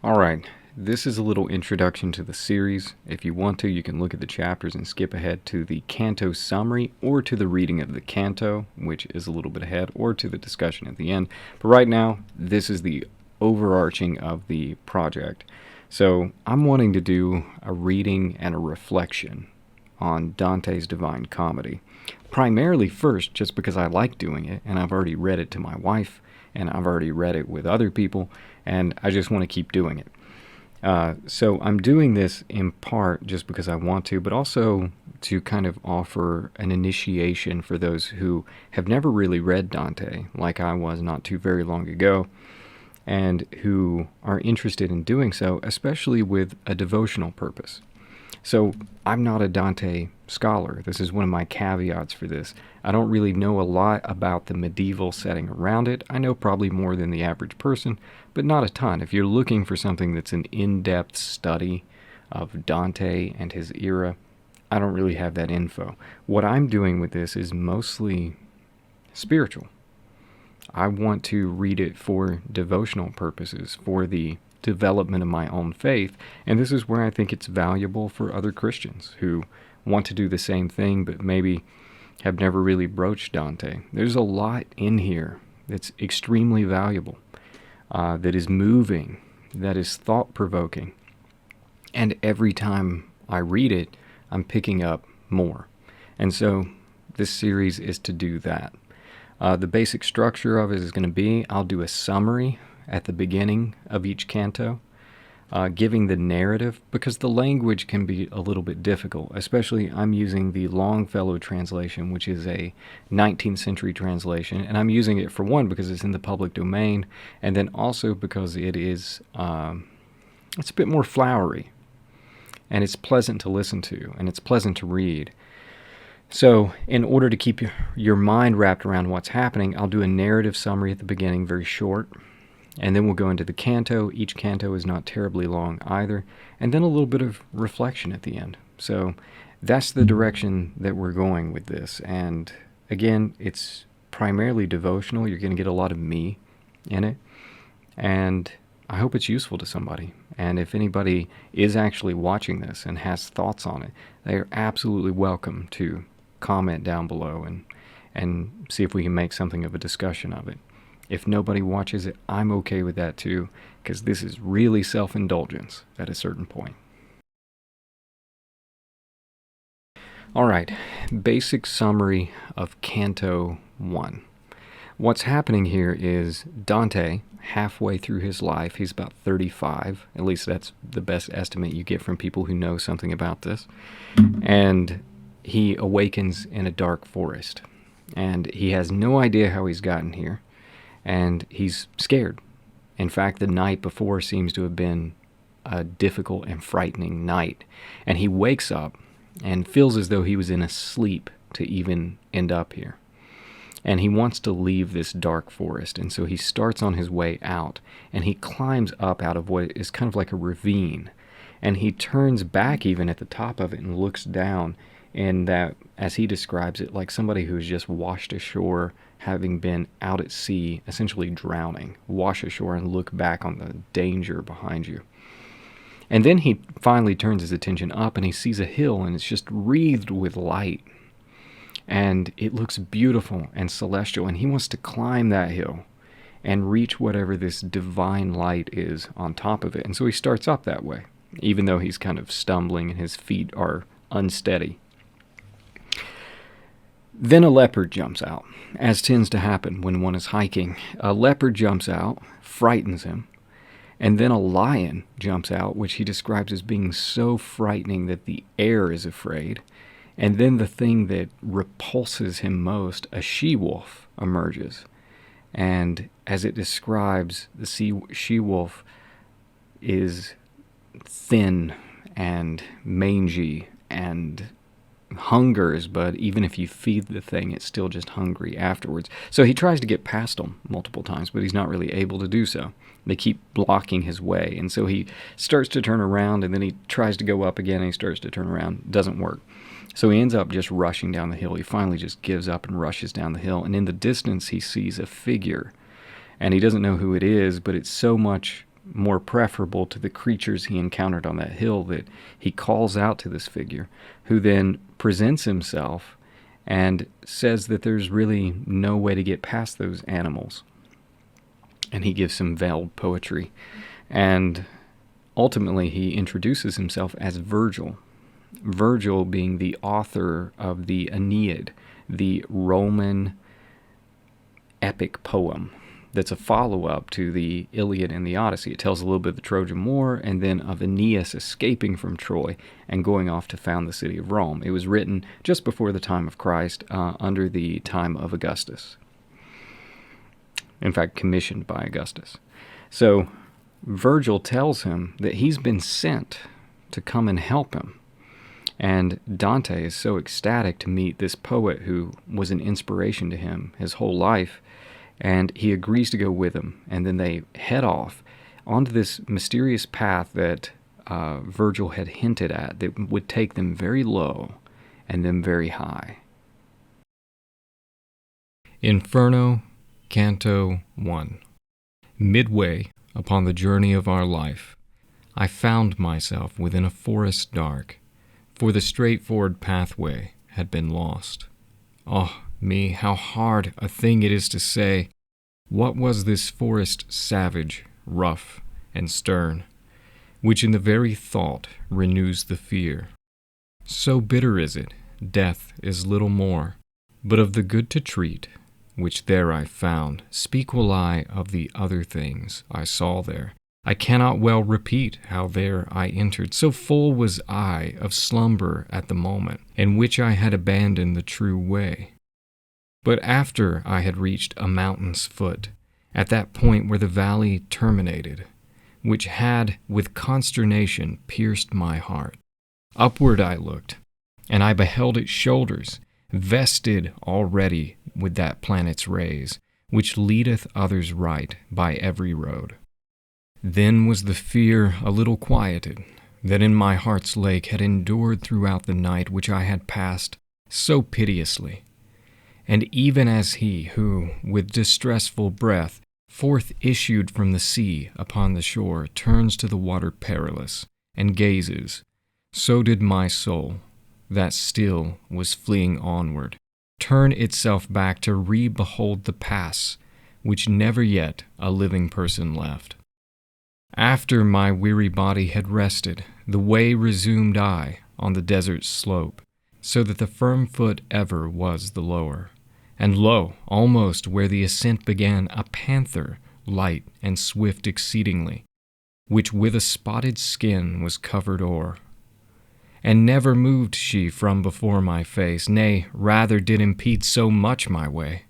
Alright, this is a little introduction to the series. If you want to, you can look at the chapters and skip ahead to the Canto summary or to the reading of the Canto, which is a little bit ahead, or to the discussion at the end. But right now, this is the overarching of the project. So I'm wanting to do a reading and a reflection on Dante's Divine Comedy. Primarily first, just because I like doing it, and I've already read it to my wife, and I've already read it with other people, and I just want to keep doing it. So I'm doing this in part just because I want to, but also to kind of offer an initiation for those who have never really read Dante, like I was not too very long ago, and who are interested in doing so, especially with a devotional purpose. So I'm not a Dante scholar. This is one of my caveats for this. I don't really know a lot about the medieval setting around it. I know probably more than the average person, but not a ton. If you're looking for something that's an in-depth study of Dante and his era, I don't really have that info. What I'm doing with this is mostly spiritual. I want to read it for devotional purposes, for the development of my own faith, and this is where I think it's valuable for other Christians who want to do the same thing but maybe have never really broached Dante. There's a lot in here that's extremely valuable, that is moving, that is thought-provoking, and every time I read it, I'm picking up more. And so this series is to do that. The basic structure of it is going to be, I'll do a summary at the beginning of each canto, giving the narrative, because the language can be a little bit difficult, especially I'm using the Longfellow translation, which is a 19th century translation, and I'm using it for one because it's in the public domain, and then also because it is it's a bit more flowery, and it's pleasant to listen to, and it's pleasant to read. So in order to keep your mind wrapped around what's happening, I'll do a narrative summary at the beginning, very short, and then we'll go into the canto. Each canto is not terribly long either, and then a little bit of reflection at the end. So that's the direction that we're going with this. And again, it's primarily devotional. You're going to get a lot of me in it, and I hope it's useful to somebody. And if anybody is actually watching this and has thoughts on it, they are absolutely welcome to comment down below and see if we can make something of a discussion of it. If nobody watches it, I'm okay with that too, because this is really self-indulgence at a certain point. Alright, basic summary of Canto 1. What's happening here is Dante, halfway through his life, he's about 35, at least that's the best estimate you get from people who know something about this, and he awakens in a dark forest, and he has no idea how he's gotten here. And he's scared. In fact, the night before seems to have been a difficult and frightening night. And he wakes up and feels as though he was in a sleep to even end up here. And he wants to leave this dark forest. And so he starts on his way out. And he climbs up out of what is kind of like a ravine. And he turns back even at the top of it and looks down. And that, as he describes it, like somebody who's just washed ashore, having been out at sea, essentially drowning, wash ashore and look back on the danger behind you. And then he finally turns his attention up and he sees a hill, and it's just wreathed with light. And it looks beautiful and celestial, and he wants to climb that hill and reach whatever this divine light is on top of it. And so he starts up that way, even though he's kind of stumbling and his feet are unsteady. Then a leopard jumps out, as tends to happen when one is hiking. A leopard jumps out, frightens him, and then a lion jumps out, which he describes as being so frightening that the air is afraid. And then the thing that repulses him most, a she-wolf, emerges. And as it describes, the she-wolf is thin and mangy and hungers, but even if you feed the thing, it's still just hungry afterwards. So he tries to get past them multiple times, but he's not really able to do so. They keep blocking his way, and so he starts to turn around, and then he tries to go up again, and he starts to turn around. It doesn't work. So he ends up just rushing down the hill. He finally just gives up and rushes down the hill, and in the distance he sees a figure, and he doesn't know who it is, but it's so much more preferable to the creatures he encountered on that hill, that he calls out to this figure, who then presents himself and says that there's really no way to get past those animals. And he gives some veiled poetry. And ultimately, he introduces himself as Virgil. Virgil being the author of the Aeneid, the Roman epic poem that's a follow-up to the Iliad and the Odyssey. It tells a little bit of the Trojan War and then of Aeneas escaping from Troy and going off to found the city of Rome. It was written just before the time of Christ, under the time of Augustus. In fact, commissioned by Augustus. So Virgil tells him that he's been sent to come and help him. And Dante is so ecstatic to meet this poet who was an inspiration to him his whole life, and he agrees to go with him. And then they head off onto this mysterious path that Virgil had hinted at that would take them very low and then very high. Inferno, Canto 1. Midway upon the journey of our life, I found myself within a forest dark, for the straightforward pathway had been lost. Oh, me, how hard a thing it is to say, what was this forest savage, rough, and stern, which in the very thought renews the fear. So bitter is it, death is little more, but of the good to treat, which there I found, speak will I of the other things I saw there. I cannot well repeat how there I entered, so full was I of slumber at the moment, in which I had abandoned the true way. But after I had reached a mountain's foot, at that point where the valley terminated, which had with consternation pierced my heart, upward I looked, and I beheld its shoulders, vested already with that planet's rays, which leadeth others right by every road. Then was the fear a little quieted, that in my heart's lake had endured throughout the night which I had passed so piteously. And even as he who, with distressful breath, forth issued from the sea upon the shore, turns to the water perilous, and gazes, so did my soul, that still was fleeing onward, turn itself back to re-behold the pass, which never yet a living person left. After my weary body had rested, the way resumed I on the desert's slope, so that the firm foot ever was the lower. And lo, almost where the ascent began, a panther, light and swift exceedingly, which with a spotted skin was covered o'er. And never moved she from before my face, nay, rather did impede so much my way,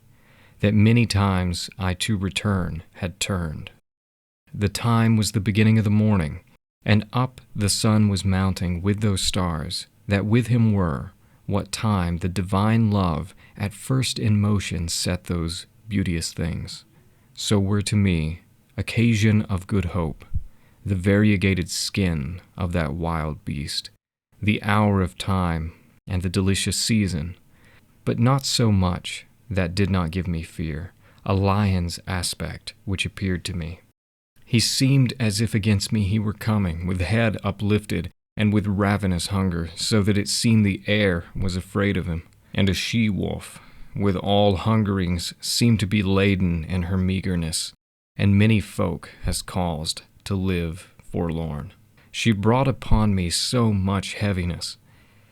that many times I to return had turned. The time was the beginning of the morning, and up the sun was mounting with those stars that with him were, what time the divine love at first in motion set those beauteous things. So were to me occasion of good hope, the variegated skin of that wild beast, the hour of time and the delicious season, but not so much that did not give me fear, a lion's aspect which appeared to me. He seemed as if against me he were coming, with head uplifted, and with ravenous hunger, so that it seemed the air was afraid of him. And a she-wolf, with all hungerings, seemed to be laden in her meagerness, and many folk has caused to live forlorn. She brought upon me so much heaviness,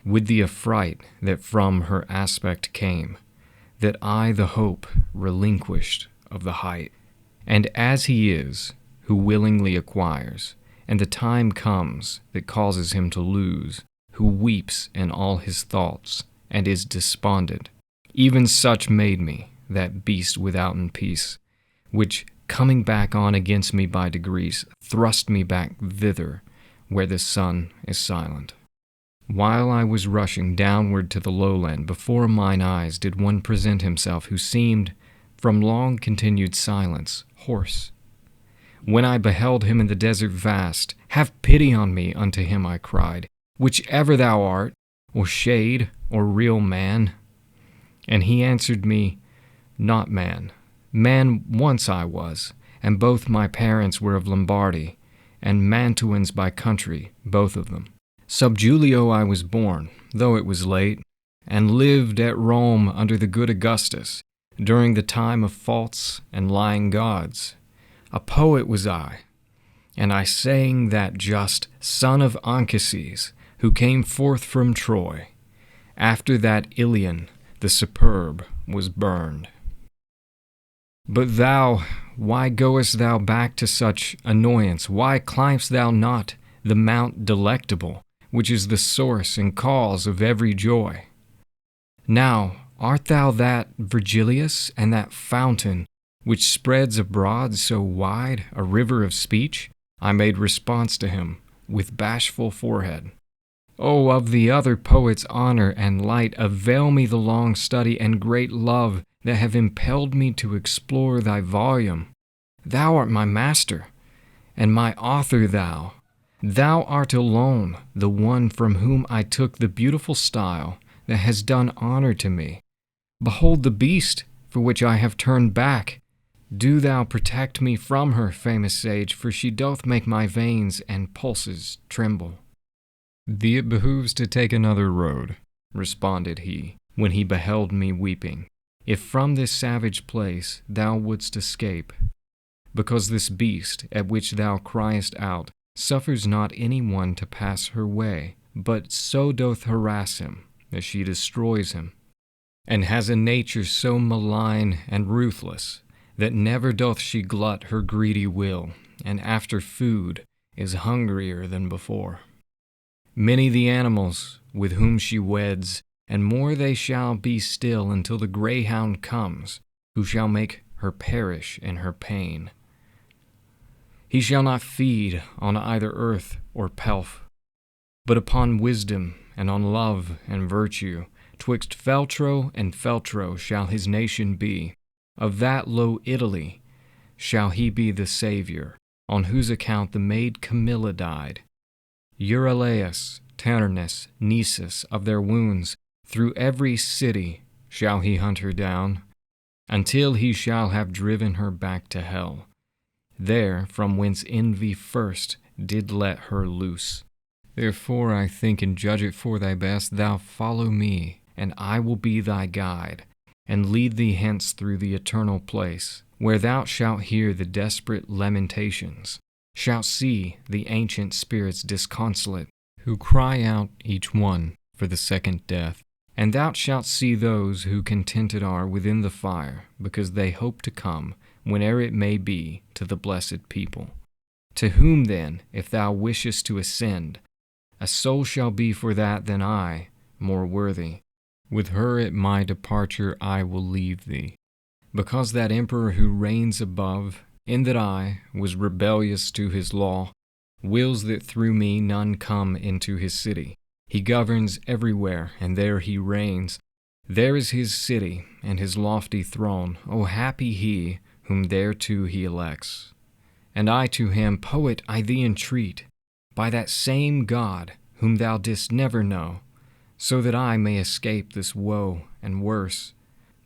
with the affright that from her aspect came, that I the hope relinquished of the height. And as he is, who willingly acquires, and the time comes that causes him to lose, who weeps in all his thoughts, and is despondent, even such made me, that beast withouten peace, which, coming back on against me by degrees, thrust me back thither, where the sun is silent. While I was rushing downward to the lowland, before mine eyes did one present himself who seemed, from long-continued silence, hoarse. When I beheld him in the desert vast, have pity on me, unto him I cried, whichever thou art, or shade, or real man. And he answered me, not man. Man once I was, and both my parents were of Lombardy, and Mantuans by country, both of them. Sub Julio I was born, though it was late, and lived at Rome under the good Augustus, during the time of false and lying gods. A poet was I, and I sang that just son of Anchises, who came forth from Troy, after that Ilion, the superb, was burned. But thou, why goest thou back to such annoyance? Why climbst thou not the mount delectable, which is the source and cause of every joy? Now, art thou that Virgilius, and that fountain which spreads abroad so wide a river of speech? I made response to him with bashful forehead. Oh, of the other poet's honor and light, avail me the long study and great love that have impelled me to explore thy volume. Thou art my master, and my author thou. Thou art alone the one from whom I took the beautiful style that has done honor to me. Behold the beast for which I have turned back. Do thou protect me from her, famous sage, for she doth make my veins and pulses tremble. Thee it behooves to take another road, responded he, when he beheld me weeping, if from this savage place thou wouldst escape, because this beast, at which thou criest out, suffers not any one to pass her way, but so doth harass him, that she destroys him, and has a nature so malign and ruthless, that never doth she glut her greedy will, and after food is hungrier than before. Many the animals with whom she weds, and more they shall be still until the greyhound comes, who shall make her perish in her pain. He shall not feed on either earth or pelf, but upon wisdom and on love and virtue. Twixt Feltro and Feltro shall his nation be. Of that low Italy shall he be the savior, on whose account the maid Camilla died. Euryalus, Turnus, Nisus, of their wounds, through every city shall he hunt her down, until he shall have driven her back to hell, there from whence envy first did let her loose. Therefore I think and judge it for thy best, thou follow me, and I will be thy guide, and lead thee hence through the eternal place, where thou shalt hear the desperate lamentations, shalt see the ancient spirits disconsolate, who cry out each one for the second death, and thou shalt see those who contented are within the fire, because they hope to come, whene'er it may be, to the blessed people. To whom then, if thou wishest to ascend, a soul shall be for that than I, more worthy. With her at my departure I will leave thee, because that emperor who reigns above, in that I was rebellious to his law, wills that through me none come into his city. He governs everywhere, and there he reigns. There is his city, and his lofty throne. O happy he, whom thereto he elects. And I to him, poet, I thee entreat, by that same God, whom thou didst never know, so that I may escape this woe and worse.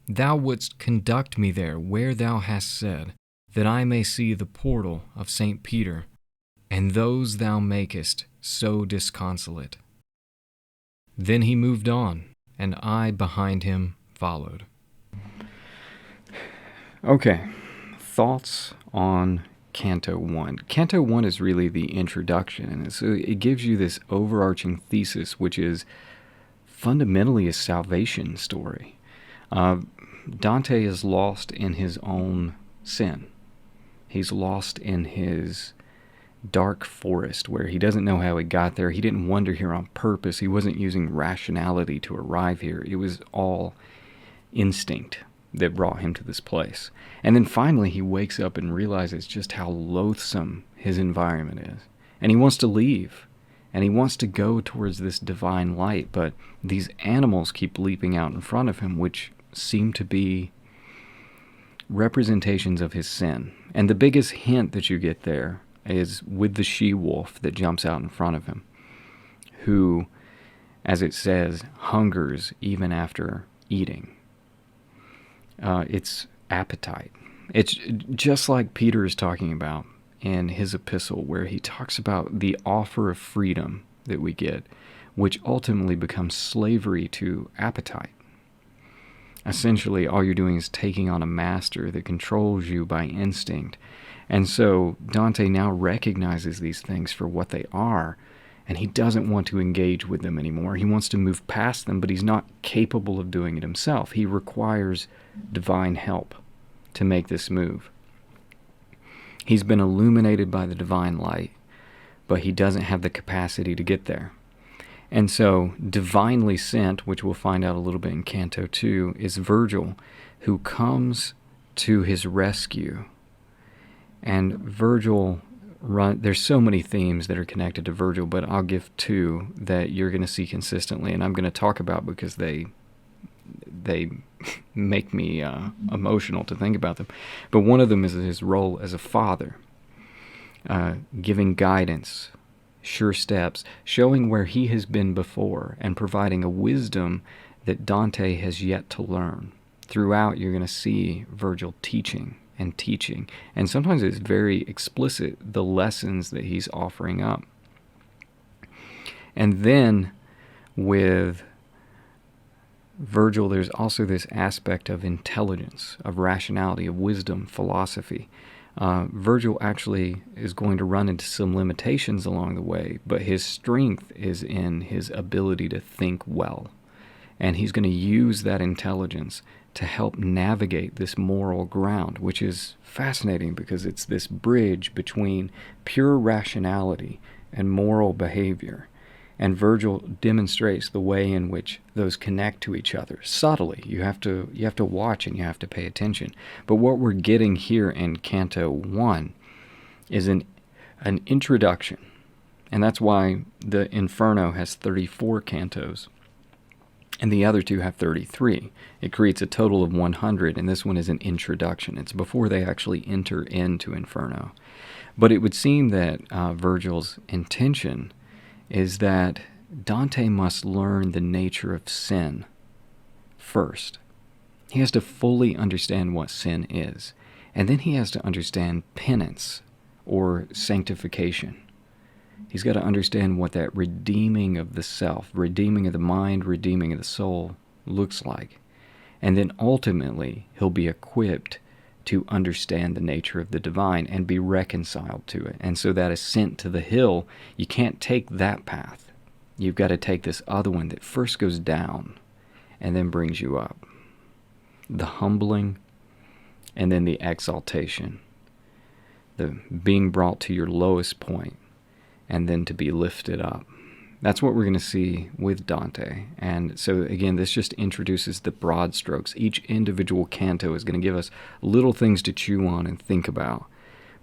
Thou wouldst conduct me there, where thou hast said, that I may see the portal of St. Peter, and those thou makest so disconsolate. Then he moved on, and I behind him followed. Okay, thoughts on Canto 1. Canto 1 is really the introduction, and so it gives you this overarching thesis, which is fundamentally a salvation story. Dante is lost in his own sin. He's lost in his dark forest where he doesn't know how he got there. He didn't wander here on purpose. He wasn't using rationality to arrive here. It was all instinct that brought him to this place. And then finally he wakes up and realizes just how loathsome his environment is. And he wants to leave. And he wants to go towards this divine light. But these animals keep leaping out in front of him, which seem to be representations of his sin. And the biggest hint that you get there is with the she-wolf that jumps out in front of him, who, as it says, hungers even after eating. It's appetite. It's just like Peter is talking about in his epistle, where he talks about the offer of freedom that we get, which ultimately becomes slavery to appetite. Essentially, all you're doing is taking on a master that controls you by instinct. And so Dante now recognizes these things for what they are, and he doesn't want to engage with them anymore. He wants to move past them, but he's not capable of doing it himself. He requires divine help to make this move. He's been illuminated by the divine light, but he doesn't have the capacity to get there. And so, divinely sent, which we'll find out a little bit in Canto 2, is Virgil, who comes to his rescue. And Virgil, there's so many themes that are connected to Virgil, but I'll give two that you're going to see consistently, and I'm going to talk about because they make me emotional to think about them. But one of them is his role as a father, giving guidance, sure steps, showing where he has been before, and providing a wisdom that Dante has yet to learn. Throughout, you're going to see Virgil teaching, and sometimes it's very explicit, the lessons that he's offering up. And then with Virgil, there's also this aspect of intelligence, of rationality, of wisdom, philosophy. Virgil actually is going to run into some limitations along the way, but his strength is in his ability to think well. And he's going to use that intelligence to help navigate this moral ground, which is fascinating because it's this bridge between pure rationality and moral behavior. And Virgil demonstrates the way in which those connect to each other subtly. You have to watch and you have to pay attention. But what we're getting here in Canto 1 is an introduction. And that's why the Inferno has 34 cantos and the other two have 33. It creates a total of 100, and this one is an introduction. It's before they actually enter into Inferno. But it would seem that Virgil's intention is that Dante must learn the nature of sin first. He has to fully understand what sin is, and then he has to understand penance or sanctification. He's got to understand what that redeeming of the self, redeeming of the mind, redeeming of the soul looks like. And then ultimately, he'll be equipped to understand the nature of the divine and be reconciled to it. And so that ascent to the hill, you can't take that path. You've got to take this other one that first goes down and then brings you up. The humbling and then the exaltation. The being brought to your lowest point and then to be lifted up. That's what we're going to see with Dante. And so again, this just introduces the broad strokes. Each individual canto is going to give us little things to chew on and think about.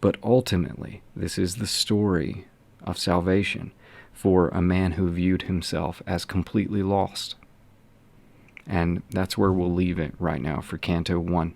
But ultimately, this is the story of salvation for a man who viewed himself as completely lost. And that's where we'll leave it right now for Canto 1.